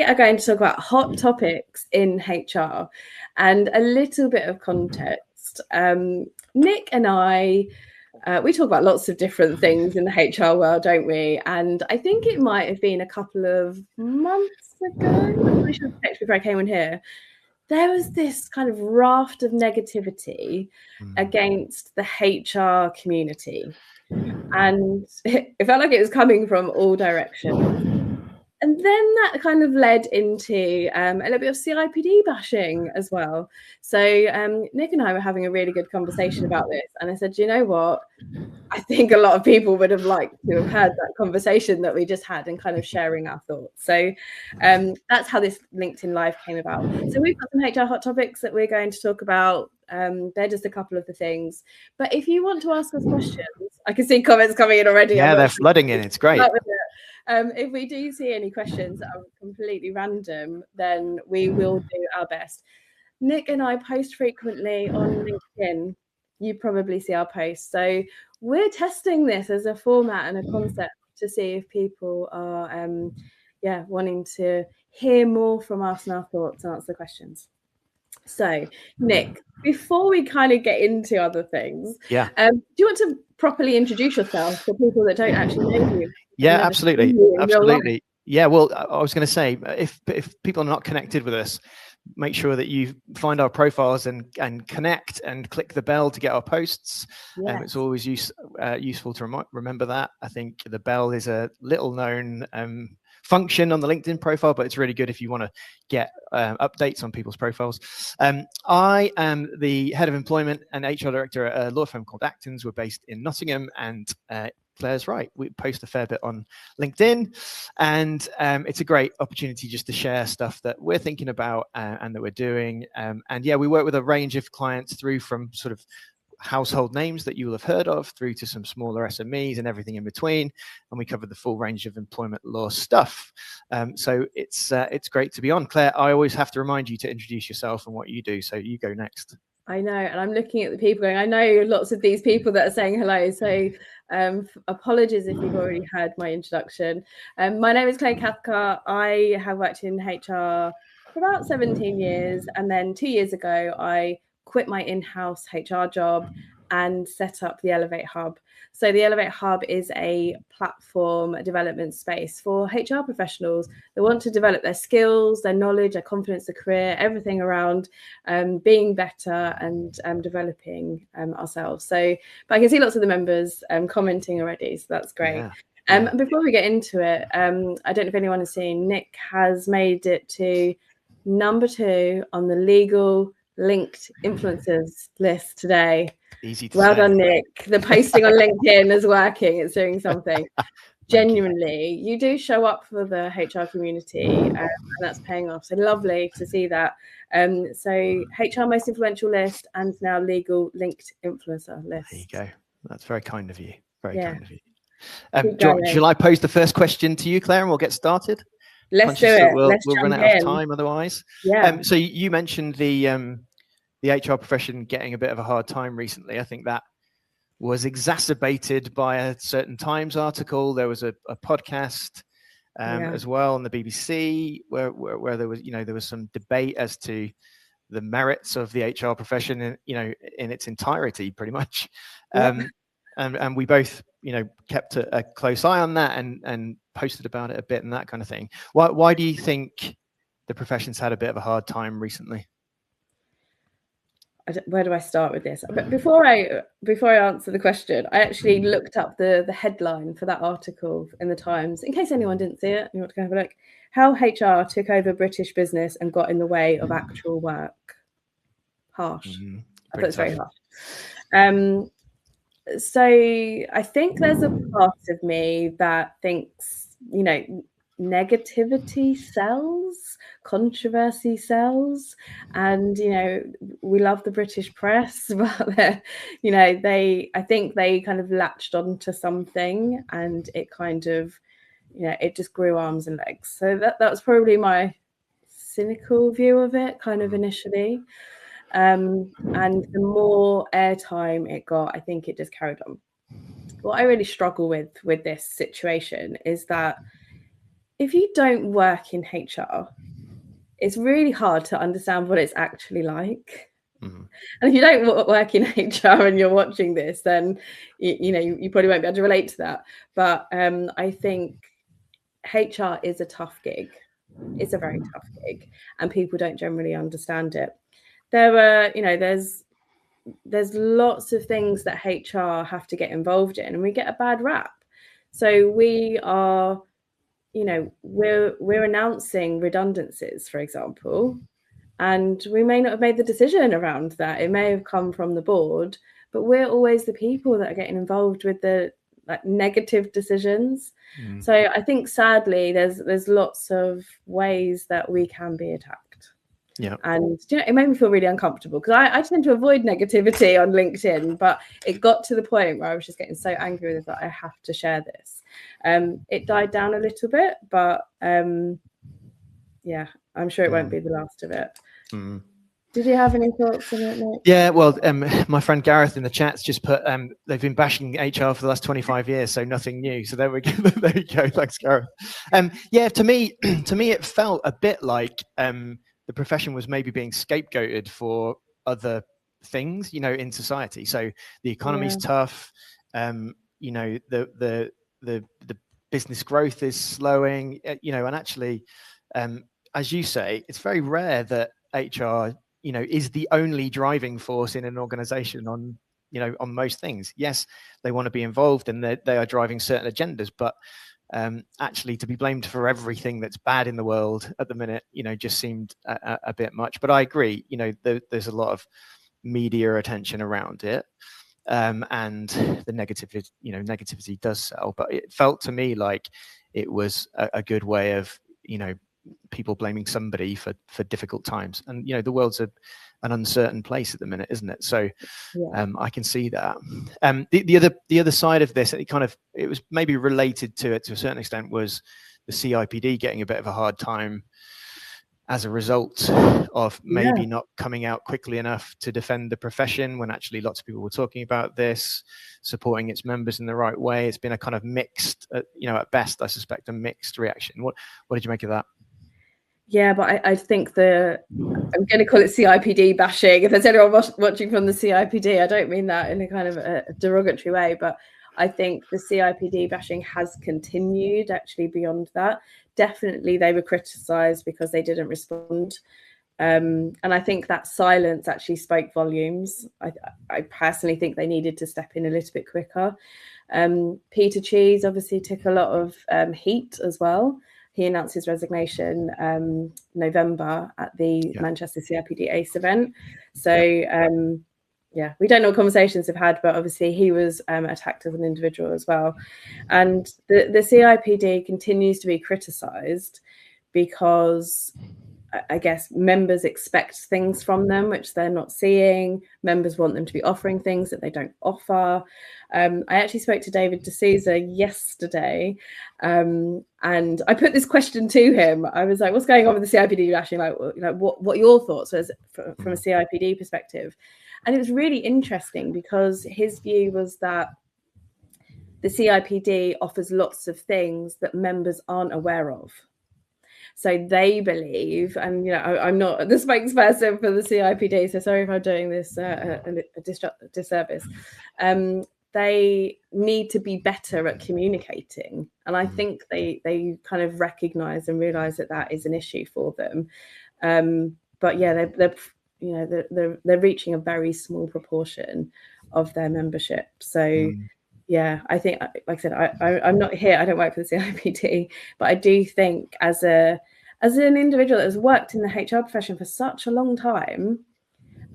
are going to talk about hot topics in HR and a little bit of context. Nic and I, we talk about lots of different things in the HR world, don't we? And I think it might have been a couple of months ago, I should have checked before I came in here, there was this kind of raft of negativity against the HR community. And it felt like it was coming from all directions. And then that kind of led into a little bit of CIPD bashing as well. So Nic and I were having a really good conversation about this. And I said, you know what? I think a lot of people would have liked to have heard that conversation that we just had and kind of sharing our thoughts. So that's how this LinkedIn Live came about. So we've got some HR hot topics that we're going to talk about. They're just a couple of the things. But if you want to ask us questions, I can see comments coming in already. Yeah, they're flooding in. It's great. If we do see any questions that are completely random, then we will do our best. Nic and I post frequently on LinkedIn. You probably see our posts. So we're testing this as a format and a concept to see if people are wanting to hear more from us and our thoughts and answer questions. So Nic, before we kind of get into other things, do you want to properly introduce yourself for people that don't actually know you? Yeah, absolutely. Absolutely. Yeah, well, I was going to say, if people are not connected with us, make sure that you find our profiles and connect and click the bell to get our posts. Yes. It's always useful to remember that. I think the bell is a little known function on the LinkedIn profile, but it's really good if you want to get updates on people's profiles. I am the head of employment and HR director at a law firm called Actons. We're based in Nottingham, and Claire's right. We post a fair bit on LinkedIn, and it's a great opportunity just to share stuff that we're thinking about and that we're doing. And yeah, we work with a range of clients through from sort of household names that you will have heard of through to some smaller SMEs and everything in between. And we cover the full range of employment law stuff. So it's great to be on. Claire, I always have to remind you to introduce yourself and what you do. So you go next. I know, and I'm looking at the people going, I know lots of these people that are saying hello. So apologies if you've already heard my introduction. My name is Cathcart. I have worked in HR for about 17 years. And then 2 years ago, I quit my in-house HR job and set up the Elevate Hub. So the Elevate Hub is a platform, a development space for HR professionals that want to develop their skills, their knowledge, their confidence, their career, everything around being better and developing ourselves. So, but I can see lots of the members commenting already, so that's great. Yeah. Before we get into it, I don't know if anyone has seen, Nic has made it to number 2 on the legal linked influencers list today. Easy to well say. Done, Nic. The posting on LinkedIn is working. It's doing something. Genuinely, you do show up for the HR community, and that's paying off. So lovely to see that. So HR most influential list and now legal linked influencer list. There you go. That's very kind of you. Very kind of you. Shall I pose the first question to you, Claire, and we'll get started? Let's do it. We'll jump run out of time otherwise. Yeah. So you mentioned the HR profession getting a bit of a hard time recently. I think that was exacerbated by a certain Times article. There was a podcast as well on the BBC where there was some debate as to the merits of the HR profession in its entirety, pretty much. And we both kept a close eye on that and posted about it a bit and that kind of thing. Why do you think the profession's had a bit of a hard time recently? Where do I start with this? But before I answer the question, I actually looked up the headline for that article in the Times, in case anyone didn't see it. You want to go have a look? How HR took over British business and got in the way of actual work. Harsh. I thought it's very harsh. So I think there's a part of me that thinks, negativity sells, controversy sells, and we love the British press, but I think they kind of latched onto something, and it kind of it just grew arms and legs. So that was probably my cynical view of it, kind of initially, and the more airtime it got, I think it just carried on. What I really struggle with this situation is that if you don't work in HR, it's really hard to understand what it's actually like. Mm-hmm. And if you don't work in HR and you're watching this, then you probably won't be able to relate to that. But I think HR is a tough gig. It's a very tough gig, and people don't generally understand it. There's lots of things that HR have to get involved in, and we get a bad rap. So we are, we're announcing redundancies, for example, and we may not have made the decision around that. It may have come from the board, but we're always the people that are getting involved with the negative decisions. So I think sadly there's lots of ways that we can be attacked. Yeah. And it made me feel really uncomfortable, because I tend to avoid negativity on LinkedIn, but it got to the point where I was just getting so angry with it that I have to share this. It died down a little bit, but yeah, I'm sure it won't be the last of it. Did you have any thoughts on it, Nick? Yeah, well, my friend Gareth in the chat's just put, they've been bashing HR for the last 25 years, so nothing new. So there we go. There you go. Thanks, Gareth. Yeah, to me, it felt a bit like the profession was maybe being scapegoated for other things, in society. So the economy's tough. The business growth is slowing. And actually, as you say, it's very rare that HR is the only driving force in an organization on most things. Yes, they want to be involved and they are driving certain agendas, but actually to be blamed for everything that's bad in the world at the minute, just seemed a bit much. But I agree, there's a lot of media attention around it. And the negativity does sell, but it felt to me like it was a good way of, people blaming somebody for difficult times. And the world's an uncertain place at the minute, isn't it? So I can see that. The other side of this, it was maybe related to it to a certain extent, was the CIPD getting a bit of a hard time as a result of maybe not coming out quickly enough to defend the profession, when actually lots of people were talking about this, supporting its members in the right way. It's been a kind of mixed, at best, I suspect, a mixed reaction. What did you make of that? Yeah, but I think I'm going to call it CIPD bashing. If there's anyone watching from the CIPD, I don't mean that in a kind of a derogatory way, but I think the CIPD bashing has continued actually beyond that. Definitely they were criticised because they didn't respond. And I think that silence actually spoke volumes. I personally think they needed to step in a little bit quicker. Peter Cheese obviously took a lot of heat as well. He announced his resignation November at the Manchester CIPD ACE event. So we don't know what conversations they've had, but obviously he was attacked as an individual as well. And the CIPD continues to be criticised because I guess members expect things from them which they're not seeing. Members want them to be offering things that they don't offer. I actually spoke to David D'Souza yesterday, and I put this question to him. I was like, "What's going on with the CIPD?" Actually, what your thoughts was from a CIPD perspective? And it was really interesting because his view was that the CIPD offers lots of things that members aren't aware of. So they believe, and I'm not the spokesperson for the CIPD, so sorry if I'm doing this a disservice. They need to be better at communicating, and I think they kind of recognise and realise that is an issue for them. But yeah, they're reaching a very small proportion of their membership. So. Yeah, I think, like I said, I'm not here. I don't work for the CIPD, but I do think as an individual that has worked in the HR profession for such a long time,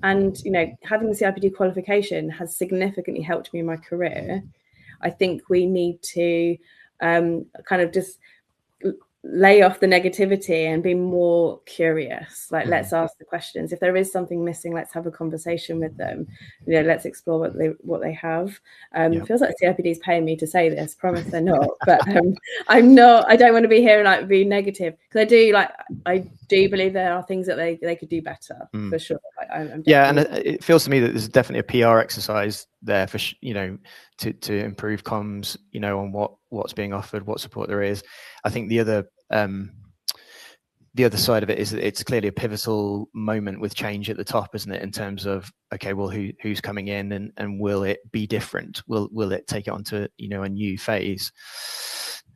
and having the CIPD qualification has significantly helped me in my career. I think we need to kind of just lay off the negativity and be more curious. Let's ask the questions. If there is something missing, let's have a conversation with them. Let's explore what they have. It feels like CIPD is paying me to say this. Promise they're not, but I'm not. I don't want to be here and be negative, because I do believe there are things that they could do better for sure. And it feels to me that there's definitely a PR exercise there for to improve comms, on what's being offered, what support there is. I think the other the other side of it is that it's clearly a pivotal moment with change at the top, isn't it? In terms of, okay, well, who's coming in, and will it be different? Will it take it onto, you know, a new phase?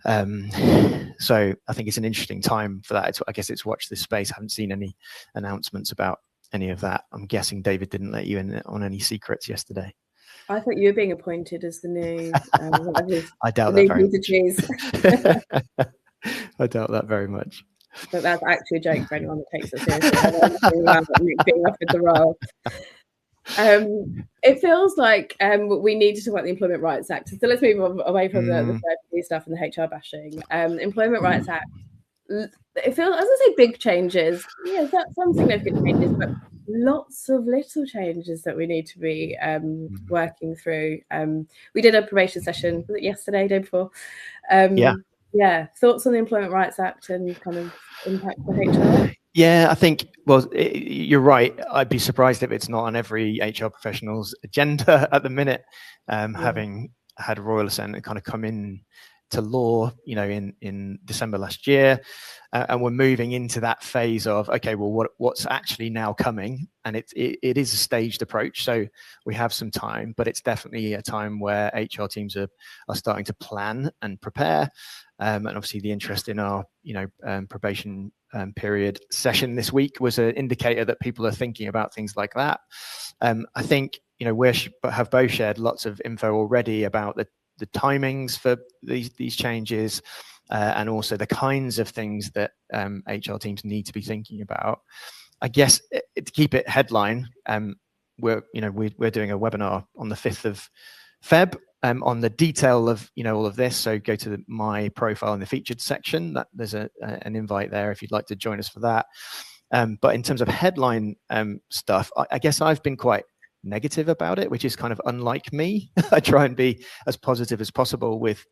So I think it's an interesting time for that. I guess it's watch this space. I haven't seen any announcements about any of that. I'm guessing David didn't let you in on any secrets yesterday. I thought you were being appointed as the new. I doubt that very much. I doubt that very much. But that's actually a joke for anyone that takes it seriously. I don't know Nick being offered the role. It feels like we need to talk about the Employment Rights Act. So let's move away from the CIPD stuff and the HR bashing. Employment Rights Act. It feels, as I say, big changes. Yeah, some significant changes, but lots of little changes that we need to be working through. We did a probation session, was it yesterday, day before? Yeah. Thoughts on the Employment Rights Act and kind of impact for HR? Yeah, I think, well, you're right. I'd be surprised if it's not on every HR professional's agenda at the minute, having had Royal Assent kind of come in to law, you know, in December last year, and we're moving into that phase of, okay, well, what's actually now coming, and it is a staged approach, so we have some time, but it's definitely a time where HR teams are starting to plan and prepare, and obviously the interest in our, you know, probation period session this week was an indicator that people are thinking about things like that. I think, you know, we have both shared lots of info already about the timings for these changes, and also the kinds of things that HR teams need to be thinking about. I guess to keep it headline, we're doing a webinar on the 5th of Feb on the detail of, you know, all of this. So go to my profile in the featured section. That there's an invite there if you'd like to join us for that. But in terms of headline stuff, I guess I've been quite negative about it, which is kind of unlike me. I try and be as positive as possible with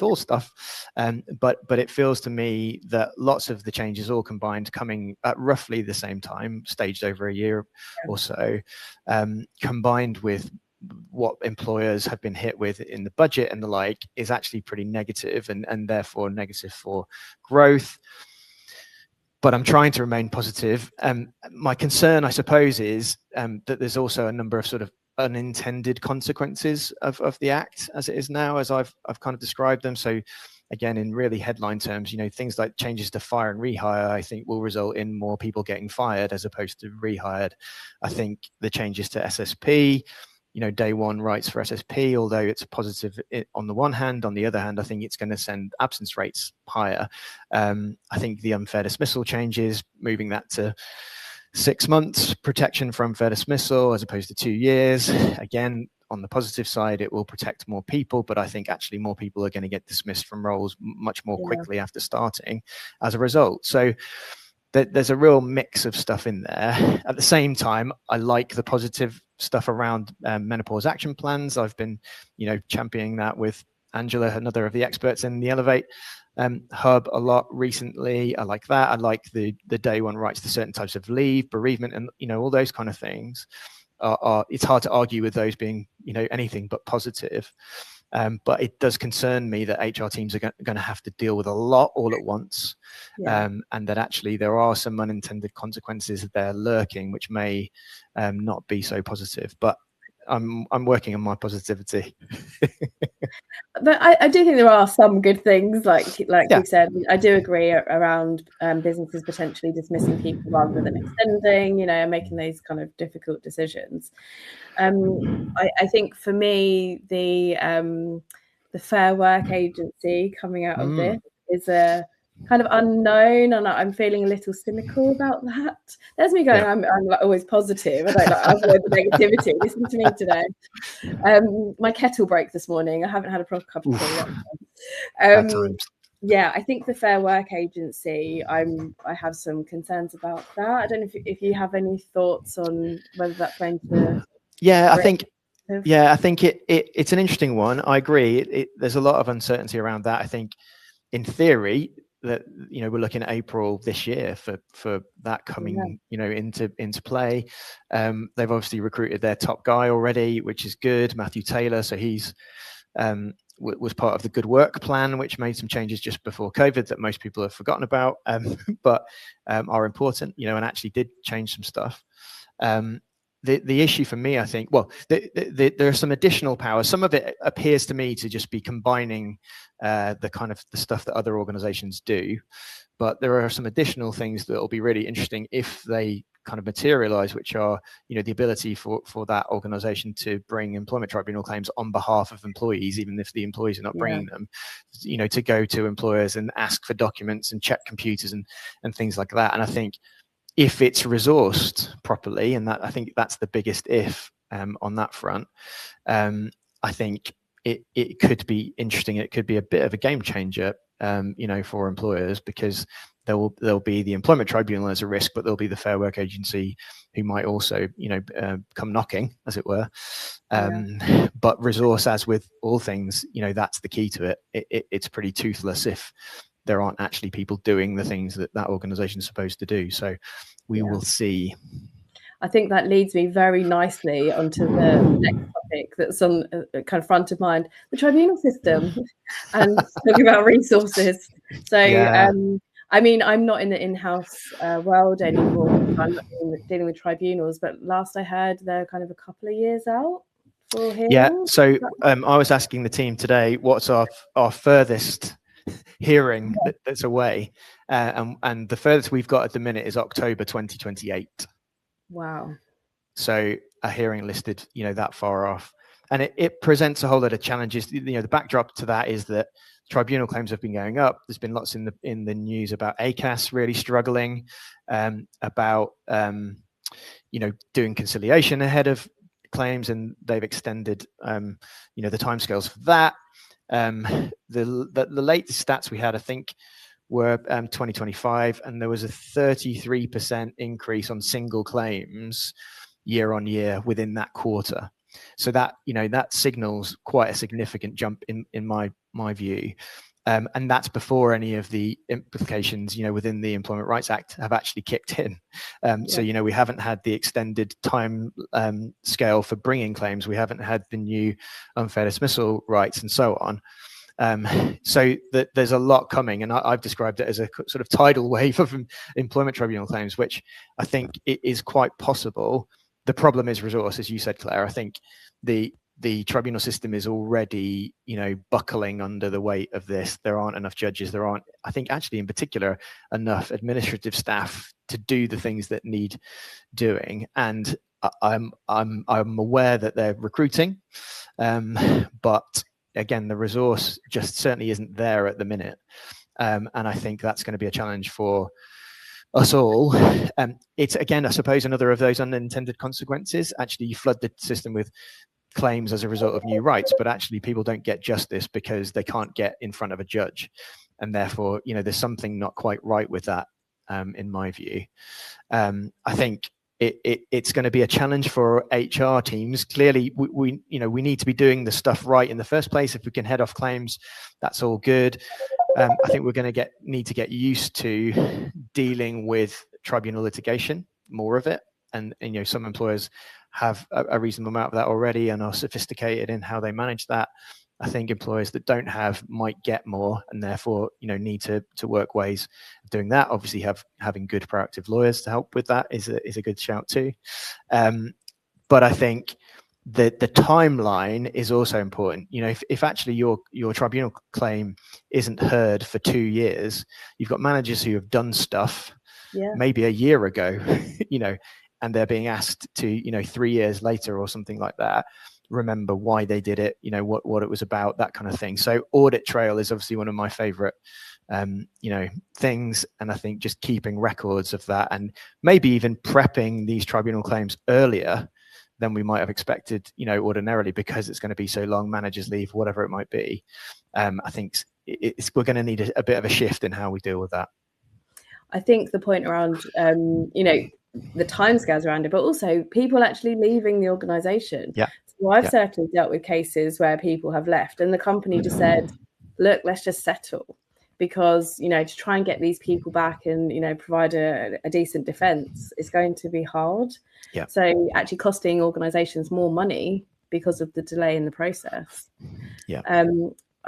all stuff, but it feels to me that lots of the changes all combined coming at roughly the same time, staged over a year or so, combined with what employers have been hit with in the budget and the like, is actually pretty negative, and therefore negative for growth. But I'm trying to remain positive. My concern, I suppose, is that there's also a number of sort of unintended consequences of the Act as it is now, as I've kind of described them. So again, in really headline terms, you know, things like changes to fire and rehire, I think will result in more people getting fired as opposed to rehired. I think the changes to SSP, you know, day one rights for SSP, although it's positive on the one hand, on the other hand, I think it's going to send absence rates higher. I think the unfair dismissal changes, moving that to 6 months protection for unfair dismissal as opposed to 2 years. Again, on the positive side, it will protect more people, but I think actually more people are going to get dismissed from roles much more quickly after starting as a result. So there's a real mix of stuff in there. At the same time, I like the positive stuff around menopause action plans. I've been, you know, championing that with Angela, another of the experts in the Elevate hub, a lot recently. I like that. I like the day one rights to certain types of leave, bereavement, and, you know, all those kind of things. It's hard to argue with those being, you know, anything but positive. But it does concern me that HR teams are going to have to deal with a lot all at once, and that actually there are some unintended consequences there lurking, which may not be so positive. But I'm working on my positivity. But I do think there are some good things, like you said. I do agree around businesses potentially dismissing people rather than extending, you know, and making these kind of difficult decisions. I think for me, the Fair Work Agency coming out of this is a kind of unknown, and I'm feeling a little cynical about that. There's me going, I'm like always positive. I don't like avoid the negativity. Listen to me today. My kettle broke this morning. I haven't had a proper cup of tea. Yeah, I think the Fair Work Agency, I have some concerns about that. I don't know if you have any thoughts on whether that's going to. I think it's an interesting one. I agree. There's a lot of uncertainty around that. I think in theory that, you know, we're looking at April this year for that coming, you know, into play. They've obviously recruited their top guy already, which is good, Matthew Taylor. So he's was part of the Good Work plan, which made some changes just before COVID that most people have forgotten about, but are important, and actually did change some stuff. The issue for me, I think, well, there are some additional powers. Some of it appears to me to just be combining the kind of the stuff that other organizations do, but there are some additional things that will be really interesting if they kind of materialize, which are, the ability for that organization to bring employment tribunal claims on behalf of employees, even if the employees are not bringing them, to go to employers and ask for documents and check computers and things like that. And I think if it's resourced properly, and that I think that's the biggest if on that front, I think it could be interesting. It could be a bit of a game changer, for employers, because there'll be the employment tribunal as a risk, but there'll be the Fair Work Agency who might also, come knocking, as it were. But resource, as with all things, that's the key to it. It's pretty toothless if there aren't actually people doing the things that organization is supposed to do. So we will see. I think that leads me very nicely onto the next topic that's on kind of front of mind, the tribunal system, and talking about resources. So, I mean, I'm not in the in-house world anymore. I'm not dealing with tribunals, but last I heard, they're kind of a couple of years out for hearings. Yeah, so I was asking the team today, what's our furthest hearing that's away, and the furthest we've got at the minute is October 2028. Wow. So a hearing listed, that far off, and it presents a whole lot of challenges. The backdrop to that is that tribunal claims have been going up. There's been lots in the news about ACAS really struggling, about doing conciliation ahead of claims, and they've extended the timescales for that. The latest stats we had, I think, were 2025, and there was a 33% increase on single claims year on year within that quarter. So that that signals quite a significant jump in my view, and that's before any of the implications within the Employment Rights Act have actually kicked in. So we haven't had the extended time scale for bringing claims. We haven't had the new unfair dismissal rights and so on. So there's a lot coming, and I've described it as a sort of tidal wave of employment tribunal claims, which I think it is quite possible. The problem is resource, as you said, Claire. I think the tribunal system is already, buckling under the weight of this. There aren't enough judges. There aren't, I think, actually in particular, enough administrative staff to do the things that need doing. And I'm aware that they're recruiting, but again, the resource just certainly isn't there at the minute. And I think that's going to be a challenge for us all. It's, again, I suppose, another of those unintended consequences. Actually, you flood the system with claims as a result of new rights, but actually people don't get justice because they can't get in front of a judge. And therefore, there's something not quite right with that, in my view. I think it's going to be a challenge for HR teams. Clearly, we need to be doing the stuff right in the first place. If we can head off claims, that's all good. I think we're going to need to get used to dealing with tribunal litigation, more of it, and some employers have a reasonable amount of that already and are sophisticated in how they manage that. I think employers that don't have might get more, and therefore need to work ways of doing that. Obviously, having good proactive lawyers to help with that is a good shout too. But I think the timeline is also important. If actually your tribunal claim isn't heard for 2 years, you've got managers who have done stuff maybe a year ago, and they're being asked to 3 years later or something like that, remember why they did it, what it was about, that kind of thing. So audit trail is obviously one of my favorite things, and I think just keeping records of that, and maybe even prepping these tribunal claims earlier than we might have expected ordinarily, because it's going to be so long, managers leave, whatever it might be. I think we're going to need a bit of a shift in how we deal with that. I think the point around the timescales around it, but also people actually leaving the organization. So I've certainly dealt with cases where people have left and the company just said, look, let's just settle, because to try and get these people back and provide a decent defense is going to be hard. So actually costing organizations more money because of the delay in the process.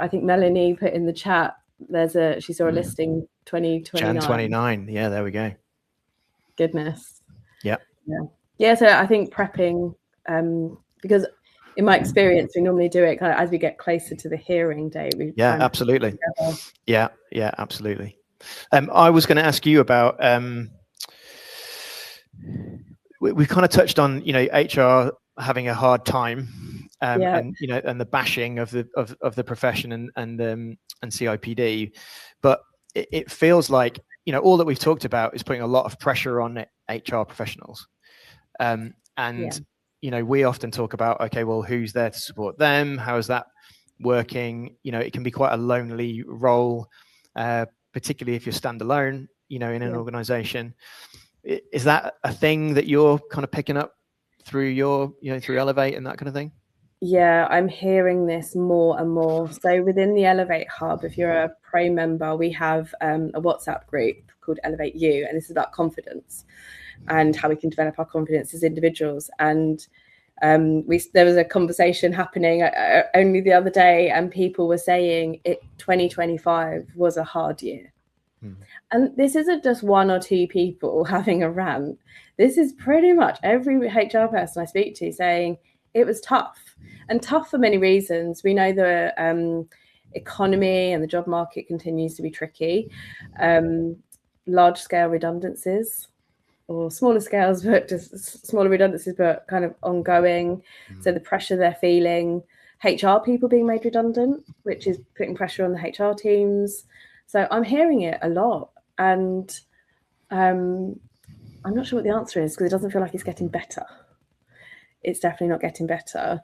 I think Melanie put in the chat, she saw a listing 2029. Jan 29. Yeah, there we go. Goodness. Yeah. So I think prepping, because in my experience, we normally do it kind of as we get closer to the hearing date. Absolutely. Yeah, absolutely. I was going to ask you about, we kind of touched on, HR having a hard time, and and the bashing of the profession and CIPD, but it feels like all that we've talked about is putting a lot of pressure on HR professionals, we often talk about, okay, well, who's there to support them? How is that working? It can be quite a lonely role, particularly if you're standalone, in an organization. Is that a thing that you're kind of picking up through your, through Elevate and that kind of thing? Yeah, I'm hearing this more and more. So within the Elevate Hub, if you're a Pro member, we have a WhatsApp group called Elevate You, and this is about confidence and how we can develop our confidence as individuals. And there was a conversation happening only the other day, and people were saying 2025 was a hard year. And this isn't just one or two people having a rant. This is pretty much every HR person I speak to saying it was tough, and tough for many reasons. We know the economy and the job market continues to be tricky. Large scale redundancies, or smaller scales, but just smaller redundancies, but kind of ongoing. So the pressure they're feeling, HR people being made redundant, which is putting pressure on the HR teams. So I'm hearing it a lot, and I'm not sure what the answer is, because it doesn't feel like it's getting better. It's definitely not getting better.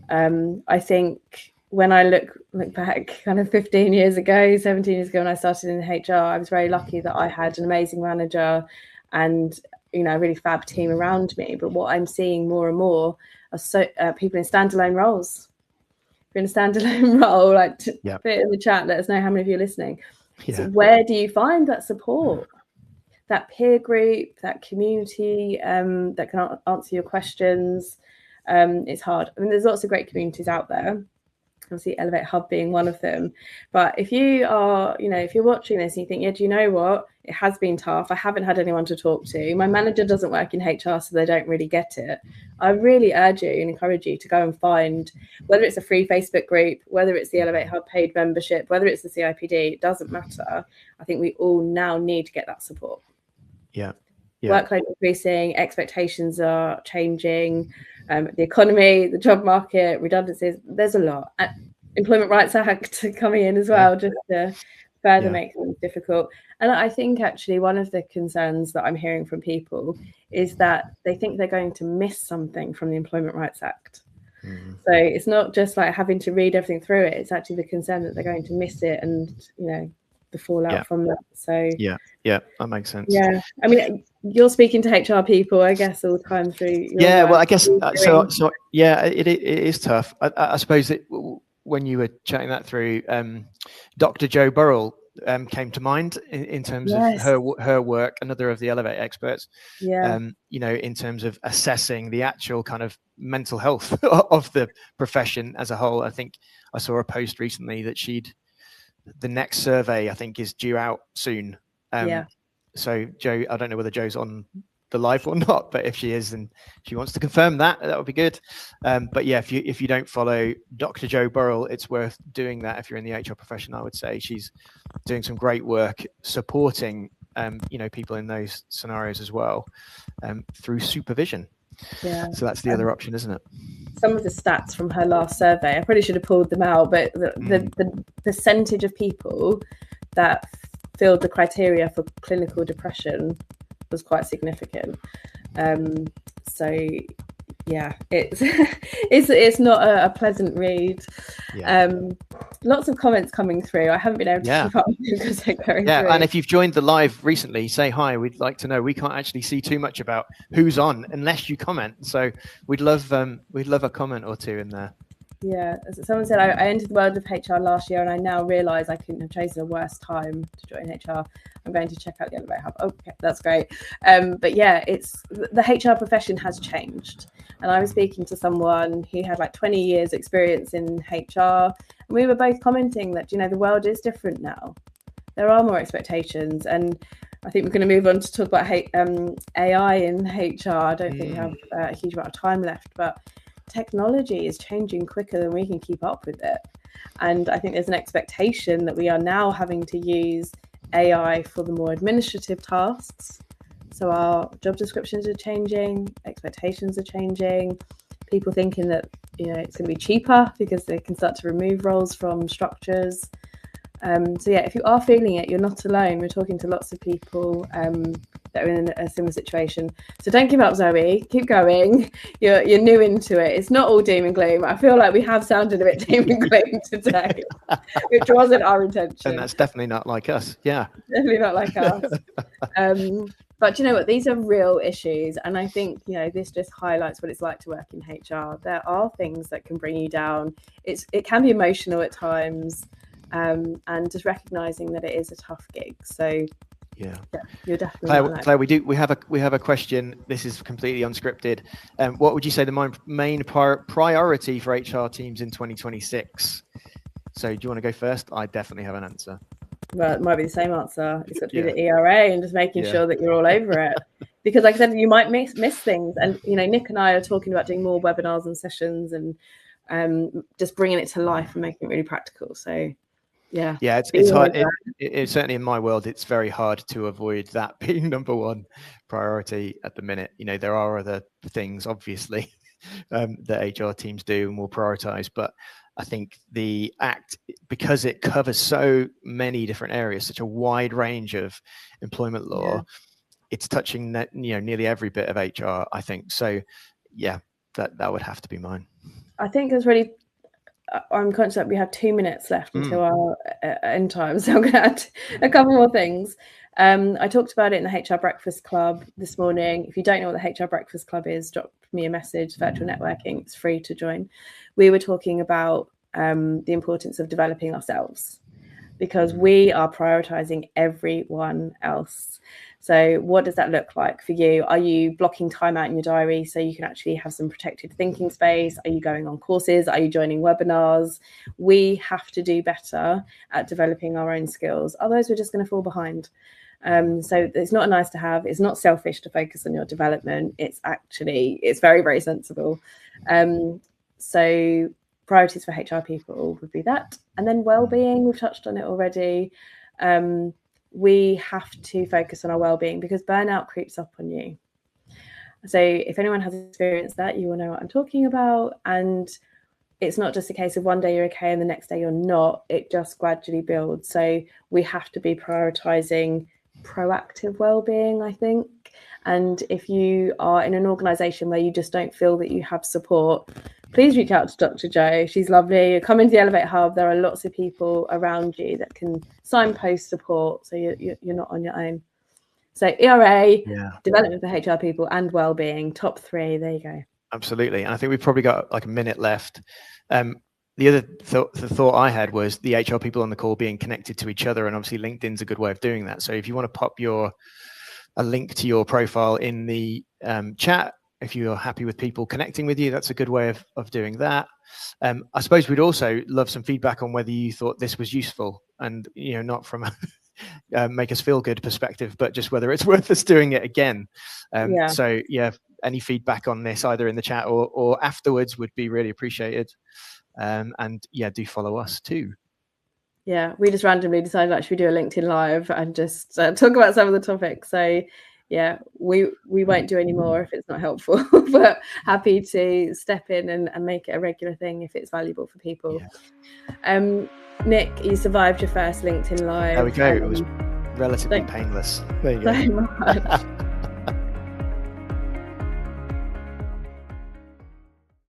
I think when I look back kind of 15 years ago, 17 years ago, when I started in HR, I was very lucky that I had an amazing manager and a really fab team around me. But what I'm seeing more and more are people in standalone roles. If you're in a standalone role, put it in the chat, let us know how many of you are listening. So where do you find that support, that peer group, that community that can answer your questions? It's hard. I mean, there's lots of great communities out there. Obviously, Elevate Hub being one of them. But if you are, if you're watching this and you think, do you know what? It has been tough. I haven't had anyone to talk to. My manager doesn't work in HR, so they don't really get it. I really urge you and encourage you to go and find, whether it's a free Facebook group, whether it's the Elevate Hub paid membership, whether it's the CIPD, it doesn't matter. I think we all now need to get that support. Yeah. Workload increasing, expectations are changing, the economy, the job market, redundancies, there's a lot. Employment Rights Act coming in as well, just to further make things difficult. And I think actually one of the concerns that I'm hearing from people is that they think they're going to miss something from the Employment Rights Act. So it's not just like having to read everything through it, it's actually the concern that they're going to miss it, and the fallout from that. So that makes sense. I mean, you're speaking to HR people, I guess, all the time through your work. Well, I guess so it is tough. I suppose that when you were chatting that through, Dr. Jo Burrell came to mind in terms of her work, another of the Elevate experts, in terms of assessing the actual kind of mental health of the profession as a whole. I think I saw a post recently that the next survey, I think, is due out soon. So Jo, I don't know whether Jo's on the live or not, but if she is, and she wants to confirm that would be good. But if you don't follow Dr. Jo Burrell, it's worth doing that. If you're in the HR profession, I would say she's doing some great work supporting people in those scenarios as well, through supervision. So that's the other option, isn't it? Some of the stats from her last survey, I probably should have pulled them out, but the percentage of people that filled the criteria for clinical depression was quite significant. It's not a pleasant read. Lots of comments coming through. I haven't been able to keep up because they're going through. And if you've joined the live recently, say hi. We'd like to know. We can't actually see too much about who's on unless you comment. So we'd love a comment or two in there. Yeah, as someone said, I entered the world of HR last year, and I now realise I couldn't have chosen a worse time to join HR. I'm going to check out the Elevate Hub. Okay, that's great. But yeah, it's the HR profession has changed. And I was speaking to someone who had like 20 years experience in HR, and we were both commenting that, you know, the world is different now. There are more expectations, and I think we're going to move on to talk about AI in HR. I don't think we have a huge amount of time left, but technology is changing quicker than we can keep up with it. And I think there's an expectation that we are now having to use AI for the more administrative tasks. So our job descriptions are changing, expectations are changing, people thinking that, you know, it's going to be cheaper because they can start to remove roles from structures. So yeah, if you are feeling it, you're not alone. We're talking to lots of people that are in a similar situation. So don't give up, Zoe. Keep going. You're new into it. It's not all doom and gloom. I feel like we have sounded a bit doom and gloom today, which wasn't our intention. And that's definitely not like us. Yeah, definitely not like us. But you know what? These are real issues, and I think, you know, this just highlights what it's like to work in HR. There are things that can bring you down. It can be emotional at times. And just recognizing that it is a tough gig. So yeah, you're definitely Claire, we have a question. This is completely unscripted. What would you say the main priority for HR teams in 2026? So do you want to go first? I definitely have an answer. Well, it might be the same answer. It's got to be the ERA and just making sure that you're all over it. Because like I said, you might miss things. And, you know, Nic and I are talking about doing more webinars and sessions and just bringing it to life and making it really practical. So yeah, it's hard. It's certainly in my world, it's very hard to avoid that being number one priority at the minute. You know, there are other things, obviously, that HR teams do and will prioritize, but I think the Act, because it covers so many different areas, such a wide range of employment law, it's touching nearly every bit of HR, I think. So yeah, that would have to be mine. I think it's really. I'm conscious that we have 2 minutes left until our end time, so I'm going to add a couple more things. I talked about it in the HR Breakfast Club this morning. If you don't know what the HR Breakfast Club is, drop me a message. Virtual networking, it's free to join. We were talking about the importance of developing ourselves, because we are prioritizing everyone else. So what does that look like for you? Are you blocking time out in your diary so you can actually have some protected thinking space? Are you going on courses? Are you joining webinars? We have to do better at developing our own skills. Otherwise, we're just going to fall behind. So it's not a nice to have. It's not selfish to focus on your development. It's very, very sensible. So priorities for HR people would be that. And then well-being, we've touched on it already. We have to focus on our well-being because burnout creeps up on you. So if anyone has experienced that, you will know what I'm talking about. And it's not just a case of one day you're okay and the next day you're not. It just gradually builds. So we have to be prioritizing proactive well-being, I think. And if you are in an organization where you just don't feel that you have support, please reach out to Dr. Jo. She's lovely. Come into the Elevate Hub. There are lots of people around you that can signpost support, so you're not on your own. So ERA, development for HR people, and well-being, top three. There you go. Absolutely. And I think we've probably got like a minute left. The other thought I had was the HR people on the call being connected to each other, and obviously LinkedIn's a good way of doing that. So if you want to pop a link to your profile in the chat, if you're happy with people connecting with you, that's a good way of doing that. I suppose we'd also love some feedback on whether you thought this was useful, and not from a make us feel good perspective, but just whether it's worth us doing it again. So yeah, any feedback on this either in the chat or afterwards would be really appreciated. And yeah, do follow us too. Yeah, we just randomly decided actually do a LinkedIn Live and just talk about some of the topics. So yeah, we won't do any more if it's not helpful, but happy to step in and make it a regular thing if it's valuable for people. Nic, you survived your first LinkedIn Live. There we go. It was relatively painless. There you go. So much.